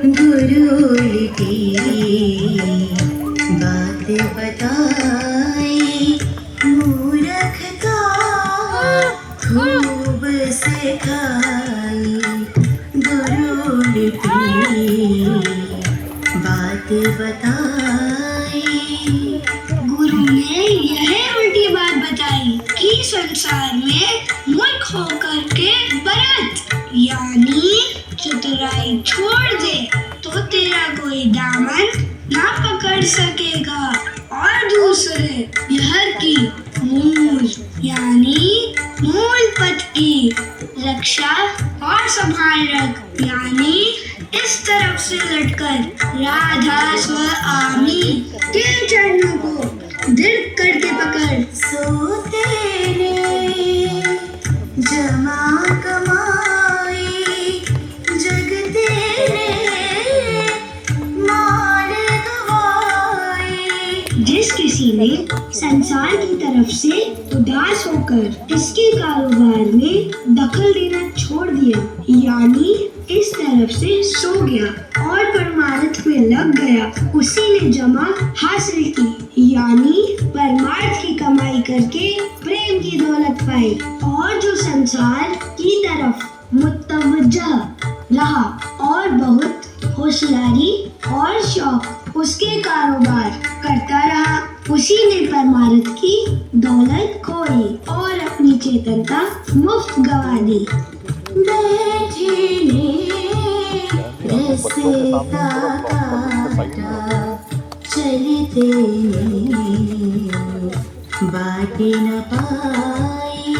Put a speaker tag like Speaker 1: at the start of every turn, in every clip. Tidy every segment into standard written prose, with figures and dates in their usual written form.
Speaker 1: गुरुलिपि बात बताई, मूर्खता खूब सिखाई। गुरुलिपि बात बताई।
Speaker 2: गुरु ने यह उल्टी बात बताई कि संसार में मूर्ख होकर के बरत, यानी चतुराई छोड़ दे तो तेरा कोई दामन ना पकड़ सकेगा। और दूसरे यह की मूल यानी मूल पद की रक्षा और संभाल रख, यानी इस तरफ से लटकर राधा स्व आमी तेरे चरणों को दृढ़ करके पकड़।
Speaker 1: सो तेरे जमा कमाई, जग तेरे माल गवाई।
Speaker 2: जिस किसी ने संसार की तरफ से उदास होकर इसके कारोबार में दखल देना छोड़ दिया, यानी इस तरफ से सो गया और परमार्थ में लग गया, उसी ने जमा हासिल की, यानी परमार्थ की कमाई करके प्रेम की दौलत पाई। और जो संसार की तरफ मुतवज्जह रहा और बहुत होशियारी और शौक उसके कारोबार करता रहा, उसी ने परमार्थ की दौलत खोई और अपनी चेतनता मुफ्त गवा दी।
Speaker 1: बैठे ने रसता काटा, चलते ने बाटे न पाई।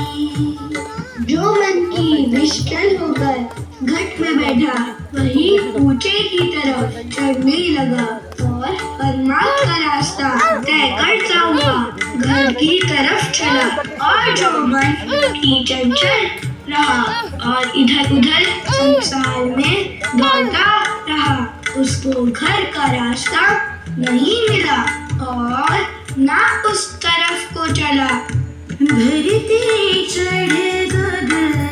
Speaker 2: जो मन की विष्टल होकर घट में बैठा, वही ऊंचे की तरफ चढ़ने लगा और परमार्थ का रास्ता तय करता हुआ घर की तरफ चला। और जो मन की चंचल रहा और इधर उधर संसार में दौड़ता रहा, उसको घर का रास्ता नहीं मिला और ना उस तरफ को चला।
Speaker 1: धरती चढ़ गगनाई,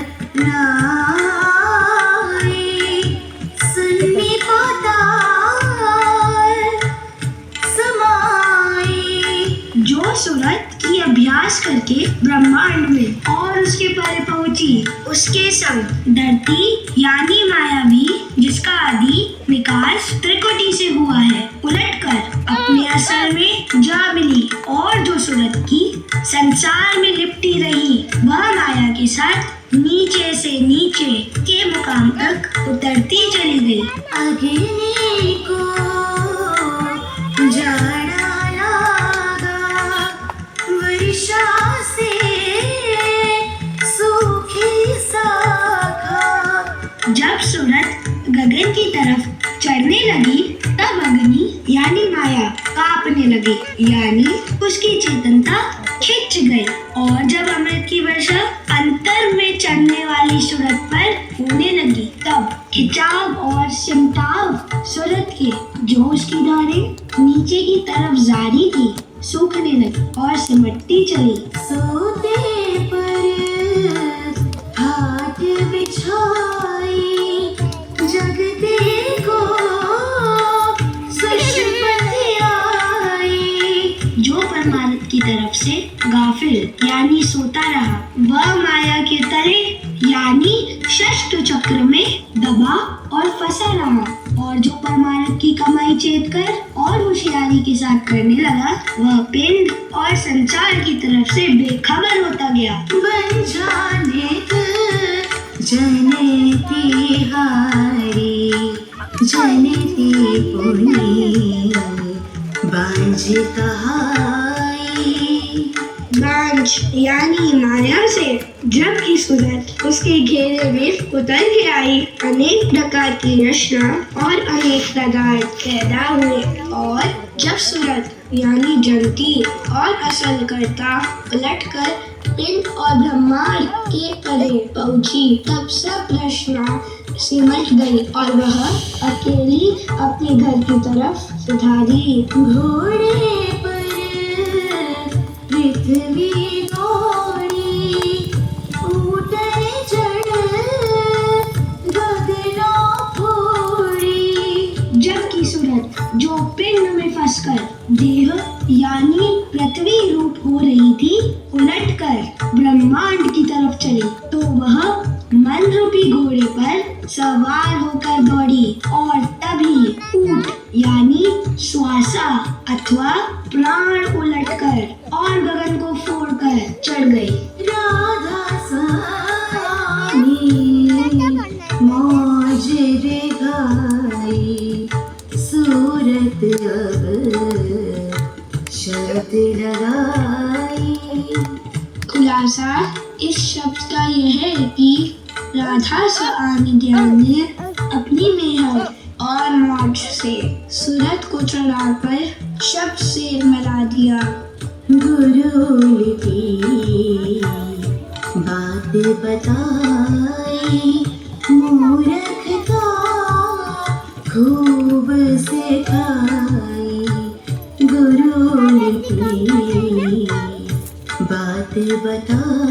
Speaker 1: सुनने पाताल समाई।
Speaker 2: जो सूरत की अभ्यास करके ब्रह्मांड में और उसके परे पहुंची, उसके संग धरती यानी माया भी, जिसका आदि विकास त्रिकोटि से हुआ है, उलटकर अपने असल में जा मिली। और जो सूरत की संसार में लिपटी रही, वह माया के साथ नीचे से नीचे के मुकाम तक उतरती चली गई।
Speaker 1: अग्नि को जाड़ा लगा, वर्षा से सूखी शाखा।
Speaker 2: जब सूरत गगन की तरफ चढ़ने लगी, तब अग्नि यानी माया कांपने लगी, यानी उसकी चेतनता खिंच गई। और जब अमृत की वर्षा अंतर में चढ़ने वाली सूरत पर होने लगी, तब खिंचाव और सिमटाव सूरत के जो उसकी धारें नीचे की तरफ जारी थी, सूखने लगी और सिमटती चली।
Speaker 1: सोते पर हाथ बिछाई, जगते को सुषमति आई।
Speaker 2: जो परमार्थ की तरफ से गाफिल यानी सोता रहा, वह माया के तले यानी षष्ठ चक्र में दबा और फंसा रहा। और जो परमार्थ की कमाई चेत कर और होशियारी के साथ करने लगा, वह पिंड और संसार की तरफ से बेखबर होता गया।
Speaker 1: बन जाने जनती हारी, जनती पुनी बांझ कहाई।
Speaker 2: बांझ यानी माया से जब की सूरत उसके घेरे में उतर के आई, अनेक प्रकार की रचना और अनेक पदार्थ पैदा हुए। और जब सूरत यानी जनती और असल कर्ता उलटकर पिंड और ब्रह्मांड के परे पहुंची, तब सब रचना सिमट गई और वह अकेली अपने घर की तरफ सुधारी।
Speaker 1: घोड़े पर पृथ्वी दौड़ी, ऊँटने चढ़ गगनों फोड़ी।
Speaker 2: नाचकर देह यानी पृथ्वी रूप हो रही थी उलटकर ब्रह्मांड की तरफ चली, तो वह मन रूपी घोड़े पर सवार होकर दौड़ी और तभी ऊंट यानी श्वासा अथवा प्राण उलटकर और गगन को फोड़कर चढ़ गई।
Speaker 1: राधा सानी मौज रे गाई, सूरत अब शरत लगाई।
Speaker 2: खुलासा इस शब्द का यह है कि राधा सानी ने अपनी मेहर और मौज से सूरत को चढ़ाकर शब्द से मिला दिया।
Speaker 1: गुरु की बात बताई, मूर्ख का खूब सिखाई। गुरु की बात बताई।